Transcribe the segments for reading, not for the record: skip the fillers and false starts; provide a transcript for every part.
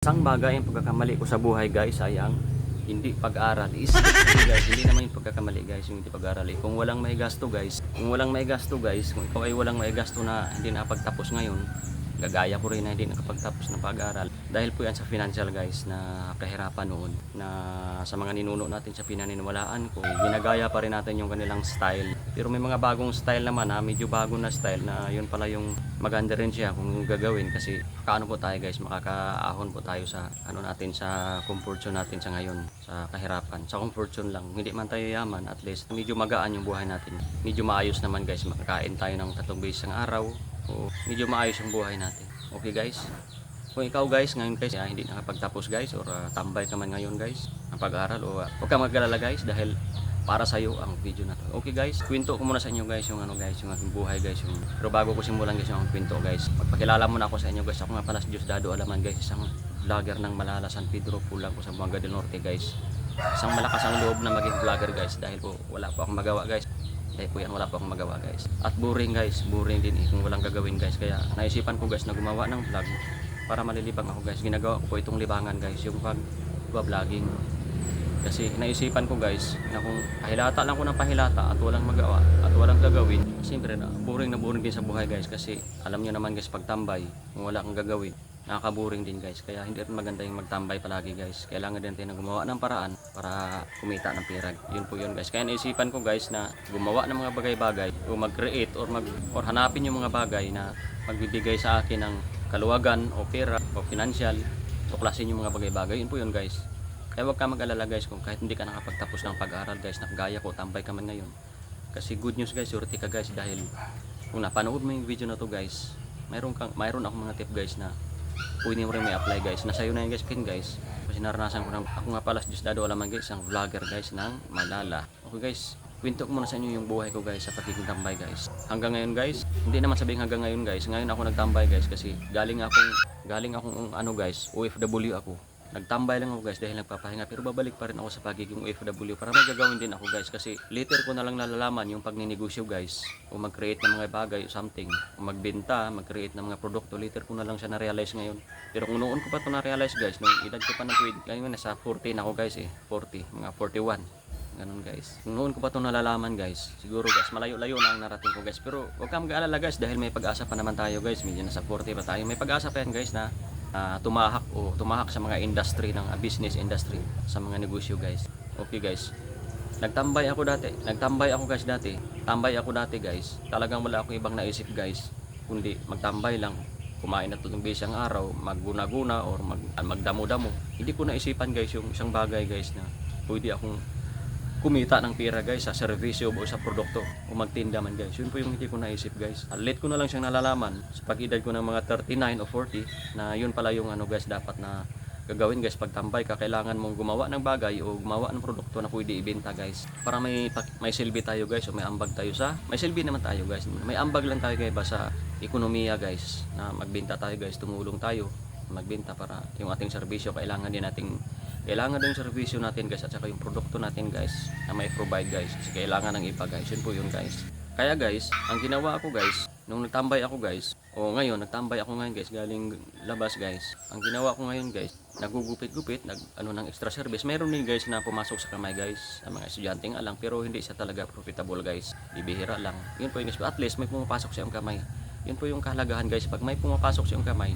Isang bagay ang pagkakamali ko sa buhay guys ay ang hindi pag-aral. Guys, hindi naman yung pagkakamali guys, yung hindi pag-aral. Kung walang may gasto guys, kung ikaw ay walang may gasto na hindi nakapagtapos ngayon, gagaya ko rin na hindi nakapagtapos ng pag-aral. Dahil po yan sa financial guys na kahirapan noon, na sa mga ninuno natin sa pinaniniwalaan ko, ginagaya pa rin natin yung kanilang style. Pero may mga bagong style naman na medyo bago na style na yun pala yung maganda rin siya kung gagawin, kasi kaano po tayo guys, makakaahon po tayo sa ano natin, sa comfort zone natin sa ngayon, sa kahirapan. Sa comfort zone lang, hindi man tayo yaman, at least medyo magaan yung buhay natin, medyo maayos naman guys, makakain tayo ng 3 beses ang araw, o medyo maayos yung buhay natin. Okay guys, kung ikaw guys ngayon guys hindi nakapagtapos guys, or tambay ka man ngayon guys ang pag-aaral, o huwag kang mag-alala guys, dahil para sa iyo ang video na to. Okay guys, kwento ko muna sa inyo guys yung ano guys, yung aking buhay guys, yung pero bago ko simulan guys yung kwento guys, magpakilala muna ako sa inyo guys. Ako nga pala si Diosdado Alaman guys, isang vlogger ng Malala, San Pedro Pulang ko sa Buanga del Norte guys. Isang malakas ang loob na maging vlogger guys, dahil po wala po akong magawa guys. Dahil po yan, wala po akong magawa guys. At boring guys, boring din kung walang gagawin guys. Kaya naisipan ko guys na gumawa ng vlog para malilibang ako guys. Ginagawa ko po itong libangan guys, yung pag-vlogging. Kasi naisipan ko guys na kung pahilata lang ko ng pahilata at walang magawa at walang gagawin, siyempre na boring din sa buhay guys. Kasi alam nyo naman guys, pagtambay, kung wala kang gagawin, nakaka-boring din guys. Kaya hindi rin maganda yung magtambay palagi guys. Kailangan din tayo na gumawa ng paraan para kumita ng pera. Yun po yun guys. Kaya naisipan ko guys na gumawa ng mga bagay-bagay, o mag-create or hanapin yung mga bagay na magbibigay sa akin ng kaluwagan o pera o financial. Tuklasin yung mga bagay-bagay. Yun po yun guys. Kaya huwag ka mag-alala guys kung kahit hindi ka nakapagtapos ng pag-aaral guys, nakagaya ko, tambay ka man ngayon. Kasi good news guys, surety ka guys, dahil kung napanood mo yung video na to guys, mayroon akong mga tip guys na pwede mo rin may apply guys. Nasa iyo na yun guys, pin guys. Kasi naranasan ko na, ako nga pala si Diosdado Alaman guys, isang vlogger guys ng Malala. Okay guys, kwento ko muna sa inyo yung buhay ko guys sa pagiging tambay guys. Hanggang ngayon guys, hindi naman sabihin hanggang ngayon guys, ngayon ako nagtambay guys, kasi galing akong ano guys, OFW ako. Nagtambay lang ako guys dahil nagpapahinga, pero babalik pa rin ako sa pagiging OFW para may gagawin din ako guys. Kasi later ko na lang nalalaman yung pagninegosyo guys, o mag-create ng mga bagay something, o magbenta, mag-create ng mga produkto. Later ko na lang siya na-realize ngayon. Pero kung noon ko pa ito na-realize guys, nung edad ko pa ng 20, ngayon nasa 40 na ako guys 40, mga 41. Ganun guys. Kung noon ko pa ito nalalaman guys, siguro guys, malayo-layo na ang narating ko guys. Pero huwag kang mag-aalala guys, dahil may pag-asa pa naman tayo guys. Medyo nasa 40 pa tayo. May pag-asa pa yan guys na tumahak sa mga industry ng business industry, sa mga negosyo guys. Okay guys, nagtambay ako dati guys. Talagang wala akong ibang naisip guys, kundi magtambay lang, kumain na 3 beses ang araw, magguna-guna or magdamo-damo. Hindi ko naisipan guys yung isang bagay guys na pwede akong kumita ng pera guys sa servisyo o sa produkto, o magtinda man guys. Yun po yung hindi ko naisip guys. Late ko na lang siyang nalalaman sa pag-edad ko ng mga 39 o 40 na yun pala yung ano guys, dapat na gagawin guys. Pagtambay ka, kailangan mong gumawa ng bagay o gumawa ng produkto na pwede ibenta guys, para may silbi tayo guys, o may ambag tayo may silbi naman tayo guys, may ambag lang tayo guys ba sa ekonomiya guys, na magbenta tayo guys, tumulong tayo magbenta para yung ating serbisyo, kailangan din serbisyo natin guys, at saka yung produkto natin guys na may provide guys, kasi kailangan ng iba guys. Yun po yun guys. Kaya guys, ang ginawa ko guys nung nagtambay ako guys, nagtambay ako ngayon guys, galing labas guys, ang ginawa ko ngayon guys, nagugupit-gupit, ng extra service. Meron din guys na pumasok sa kamay guys, sa mga estudyante nga lang, pero hindi siya talaga profitable guys, bibihira lang. Yun po yung guys, at least may pumapasok sa iyong kamay. Yun po yung kahalagahan guys, pag may pumapasok sa iyong kamay,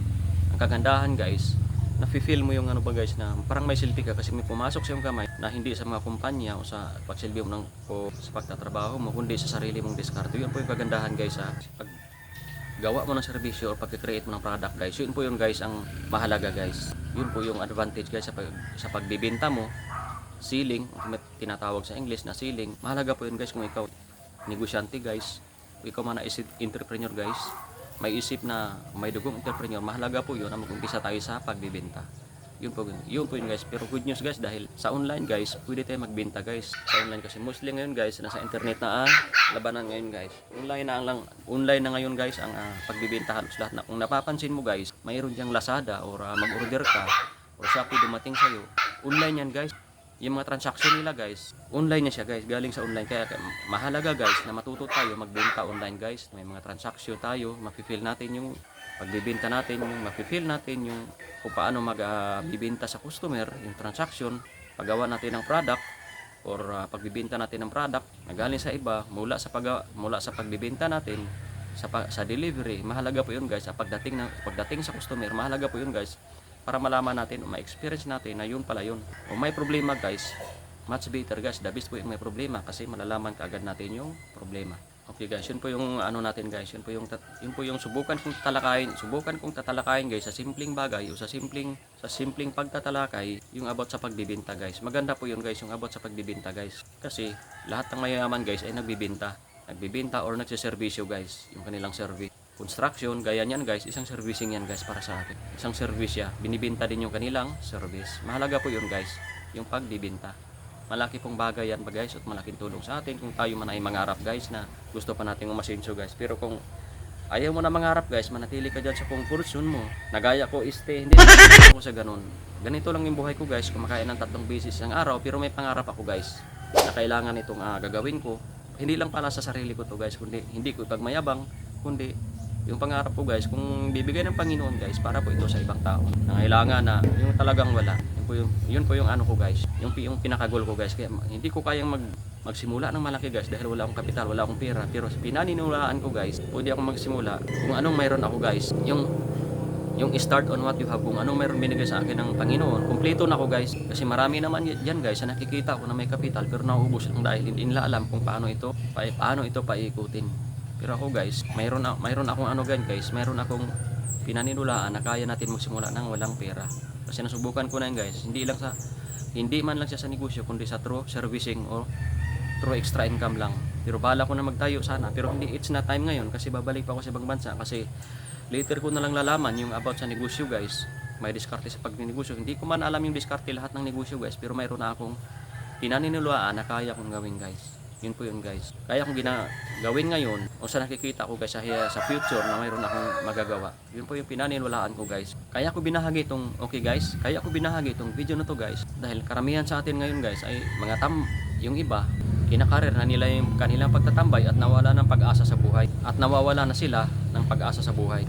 ang kagandahan guys, nafe-feel mo yung ano ba guys, na parang may silbi ka, kasi may pumasok sa iyong kamay na hindi sa mga kumpanya o sa pagsilbi mo o sa pagtatrabaho mo, kundi sa sarili mong diskarte. Yun po yung kagandahan guys sa paggawa mo ng serbisyo o pag-create mo ng product guys. Yun po yun guys ang mahalaga guys. Yun po yung advantage guys sa pagbibenta mo. Selling, tinatawag sa English na selling. Mahalaga po yun guys kung ikaw negosyante guys, o ikaw man na entrepreneur guys, may isip na may dugong entrepreneur. Mahalaga po yun na mag-umpisa tayo sa pagbibenta. Yun po yun guys. Pero good news guys, dahil sa online guys, pwede tayo magbenta guys sa online, kasi mostly ngayon guys nasa internet na labanan ngayon guys. Online na ngayon guys ang pagbibenta halos lahat na. Kung napapansin mo guys, mayroon diyang Lazada or mag-order ka or Shopee dumating sa'yo, online yan guys. Yung mga transaction nila guys, online na siya guys, galing sa online. Kaya mahalaga guys na matuto tayo magbenta online guys. May mga transaction tayo, mafe-feel natin yung pagbibenta natin, yung mapi-feel natin yung kung paano magbibenta sa customer, yung transaction, paggawa natin ng product or pagbibenta natin ng product na galing sa iba mula sa pagbibenta natin sa delivery. Mahalaga po 'yun guys. Sa pagdating sa customer, mahalaga po 'yun guys para malaman natin o ma-experience natin na yun pala yun. O may problema guys, much better guys, the best po yung may problema kasi malalaman kaagad natin yung problema. Okay guys, yun po yung ano natin guys, yun po yung subukan kong tatalakayin guys sa simpleng bagay o sa simpleng pagtatalakay yung about sa pagbibenta guys. Maganda po yun guys, yung about sa pagbibenta guys. Kasi lahat ng mayayaman guys ay nagbibenta or nagsiservisyo guys, yung kanilang service. Construction, gaya niyan guys, isang servicing yan guys para sa akin. Isang service ya, binibenta din yung kanilang service. Mahalaga po yun guys, yung pagbibenta. Malaki pong bagay yan ba guys at malaking tulong sa atin kung tayo man ay mangarap guys na gusto pa nating umasenso guys. Pero kung ayaw mo na mangarap guys, manatili ka dyan sa comfort zone mo. Nagaya ko hindi ako sa ganun. Ganito lang yung buhay ko guys, kumakain ng 3 beses isang araw pero may pangarap ako guys na kailangan itong gagawin ko. Hindi lang para sa sarili ko to guys, kundi hindi ko ipagmayabang, kundi yung pangarap ko guys, kung bibigay ng Panginoon guys, para po ito sa ibang tao. Nangailangan na yung talagang wala. Yun po yung ano ko guys, yung pinaka-goal ko guys. Kaya hindi ko kayang magsimula ng malaki guys dahil wala akong kapital, wala akong pera. Pero pinaniniwalaan ko guys, pwede akong magsimula kung anong mayroon ako guys. Yung start on what you have, kung anong mayroon binigay sa akin ng Panginoon, kumpleto na ako guys. Kasi marami naman dyan guys na nakikita ko na may kapital pero nauubos lang dahil hindi nila alam kung paano ito paikutin. Pero ako guys, mayroon akong ano guys, mayroon akong pinaninulaan na kaya natin magsimula ng walang pera. Kasi nasubukan ko na yun guys, hindi man lang siya sa negosyo, kundi sa true servicing o true extra income lang. Pero bala ko na magtayo sana, pero hindi, it's not time ngayon kasi babalik pa ako sa ibang bansa. Kasi later ko na lang lalaman yung about sa negosyo guys. May diskarte sa pagnegosyo. Hindi ko man alam yung diskarte lahat ng negosyo guys, pero mayroon na akong pinaninulaan na kaya kong gawin guys. Yun po yun guys. Kaya kong gawin ngayon o sa nakikita ko guys sa future na mayroon akong magagawa. Yun po yung pinaniniwalaan ko guys. Kaya ko binahagi itong video na to guys. Dahil karamihan sa atin ngayon guys ay yung iba, kinakarir na nila yung kanilang pagtatambay at nawala ng pag-asa sa buhay. At nawawala na sila ng pag-asa sa buhay.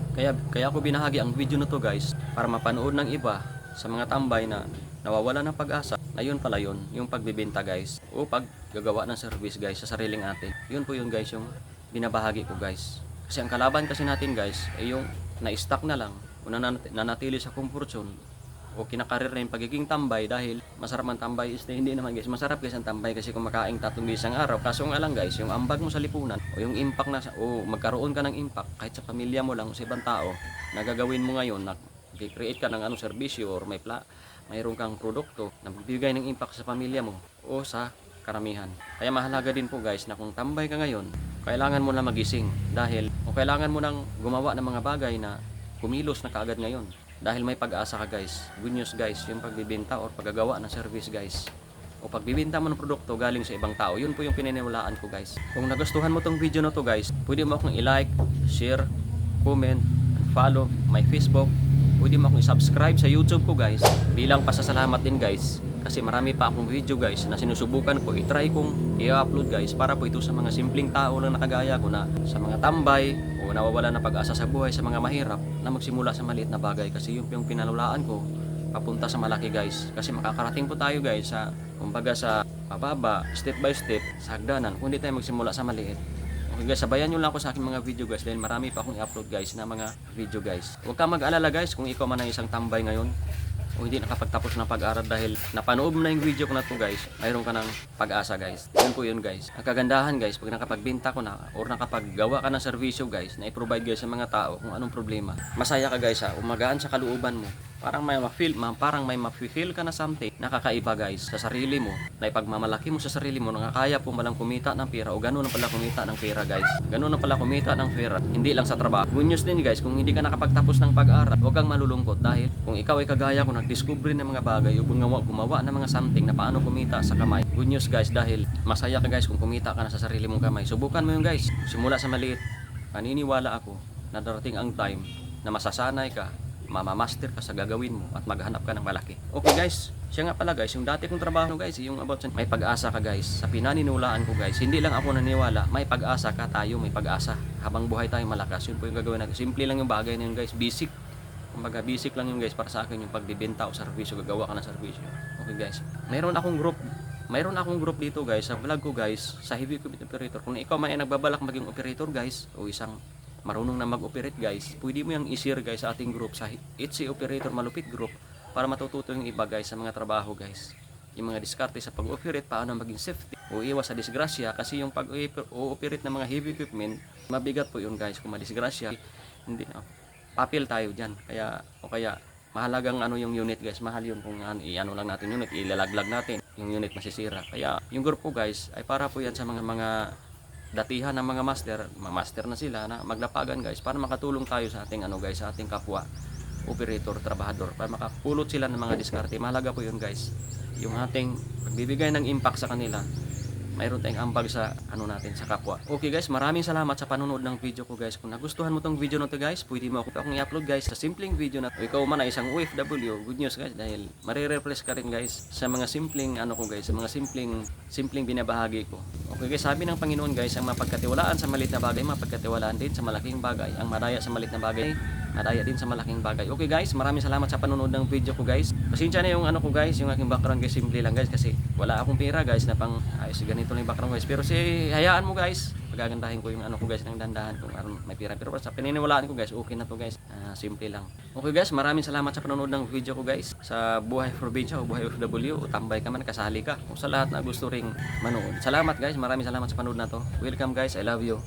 Kaya ko binahagi ang video na to guys para mapanood ng iba sa mga tambay na nawawala ng pag-asa. Ayun pala yun, yung pagbibenta guys o paggagawa ng service guys sa sariling atin. Yun po yun guys yung binabahagi ko guys. Kasi ang kalaban kasi natin guys ay yung na-stuck na lang o nanatili sa comfort zone o kinakarir na yung pagiging tambay dahil masarap ang tambay hindi naman guys. Masarap guys ang tambay kasi kumakain 3 beses ang araw. Kaso nga lang guys, yung ambag mo sa lipunan o yung impact o magkaroon ka ng impact kahit sa pamilya mo lang o sa ibang tao na gagawin mo ngayon na create ka ng serbisyo or mayroon kang produkto na magbibigay ng impact sa pamilya mo o sa karamihan. Kaya mahalaga din po guys na kung tambay ka ngayon, kailangan mo na magising kailangan mo nang gumawa ng mga bagay na kumilos na kaagad ngayon. Dahil may pag-asa ka guys. Good news guys, yung pagbibenta or paggagawa ng service guys. O pagbibenta mo ng produkto galing sa ibang tao. Yun po yung pininiwalaan ko guys. Kung nagustuhan mo tong video na to guys, pwede mo akong i-like, share, comment, and follow my Facebook. Pwede mo akong i-subscribe sa YouTube ko guys. Bilang pasasalamat din guys. Kasi marami pa akong video guys na sinusubukan ko. I-try kong i-upload guys. Para po ito sa mga simpleng tao lang nakagaya ko na sa mga tambay o nawawala na pag-asa sa buhay, sa mga mahirap na magsimula sa maliit na bagay. Kasi yun yung pinanulaan ko papunta sa malaki guys. Kasi makakarating po tayo guys sa kumbaga sa pababa, step by step, sa hagdanan. Kung hindi tayo magsimula sa maliit. Okay guys, sabayan nyo lang ako sa aking mga video guys dahil marami pa akong i-upload guys na mga video guys. Huwag kang mag-alala guys kung ikaw man ay isang tambay ngayon o hindi nakapagtapos ng pag-aaral dahil napanood mo na yung video ko na to guys, mayroon ka ng pag-asa guys. Yun po yun guys. Ang kagandahan guys, pag nakapagbenta ko na or nakapaggawa ka ng servisyo guys na i-provide guys sa mga tao kung anong problema, masaya ka guys ha, umagaan sa kalooban mo. Parang may ma-feel ka na something nakakaiba guys sa sarili mo na ipagmamalaki mo sa sarili mo na kaya po malang kumita ng pera o gano'n na pala kumita ng pera guys. Gano'n na pala kumita ng pera, hindi lang sa trabaho. Good news din guys, kung hindi ka nakapagtapos ng pag-aaral, huwag kang malulungkot dahil kung ikaw ay kagaya ko nagdiscover ng mga bagay o gumawa ng mga something na paano kumita sa kamay. Good news guys dahil masaya ka guys kung kumita ka na sa sarili mong kamay. Subukan mo yun guys. Simula sa maliit, paniniwala ako na darating ang time na masasanay ka mamamaster ka sa gagawin mo at maghanap ka ng malaki. Okay guys, siya nga pala guys, yung dati kong trabaho guys, yung about sa may pag-asa ka guys. Sa pinaninulaan ko guys, hindi lang ako naniwala, may pag-asa ka, tayo may pag-asa. Habang buhay tayo malakas, yun po yung gagawin natin. Simple lang yung bagay na yun guys, basic. Kumbaga basic lang yun guys para sa akin yung pagbibenta o serbisyo, gagawa ka ng serbisyo. Okay guys, mayroon akong group dito guys, sa vlog ko guys, sa heavy equipment operator. Kung ikaw may nagbabalak maging operator guys, o isang marunong na mag-operate guys, pwede mo yung i-share guys sa ating group, sa HC Operator Malupit Group, para matututo yung iba guys sa mga trabaho guys. Yung mga diskarte sa pag-operate, paano maging safety, o iwas sa disgrasya, kasi yung pag-operate ng mga heavy equipment, mabigat po yun guys, kung madisgrasya, hindi papel tayo dyan. Kaya mahalagang yung unit guys, mahal yun kung i-ano lang natin unit, ilalaglag natin, yung unit masisira. Kaya yung group ko guys, ay para po yan sa mga datihan ng mga master na sila na maglapagan guys, para makatulong tayo sa ating guys, sa ating kapwa operator, trabahador, para makapulot sila ng mga diskarte. Mahalaga po yun guys, yung ating pagbibigay ng impact sa kanila, mayroon tayong ambag sa natin sa kapwa. Okay guys, maraming salamat sa panonood ng video ko guys. Kung nagustuhan mo tong video na to guys, pwede mo akong i-upload guys sa simpleng video na ikaw man ay isang OFW, good news guys, dahil marireplace ka rin guys sa mga simpleng ko guys, sa mga simpleng binabahagi ko. Okay guys, sabi ng Panginoon guys, ang mapagkatiwalaan sa maliit na bagay, mapagkatiwalaan din sa malaking bagay. Ang madaya sa maliit na bagay, madaya din sa malaking bagay. Okay guys, maraming salamat sa panonood ng video ko guys. Pasensya na yung ko guys, yung aking background guys, simple lang guys, kasi wala akong pera guys na pang ayos, ganito lang yung background guys. Pero hayaan mo guys, pagagandahin ko yung ko guys ng dandahan kung may pera. Pero sa pininiwalaan ko guys, okay na to guys. Simple lang. Okay guys, maraming salamat sa panonood ng video ko guys. Sa buhay probinsya o buhay OFW, o tambay ka man, kasali ka, o sa lahat na gusto ring manood. Salamat guys, maraming salamat sa panonood na to. Welcome guys, I love you.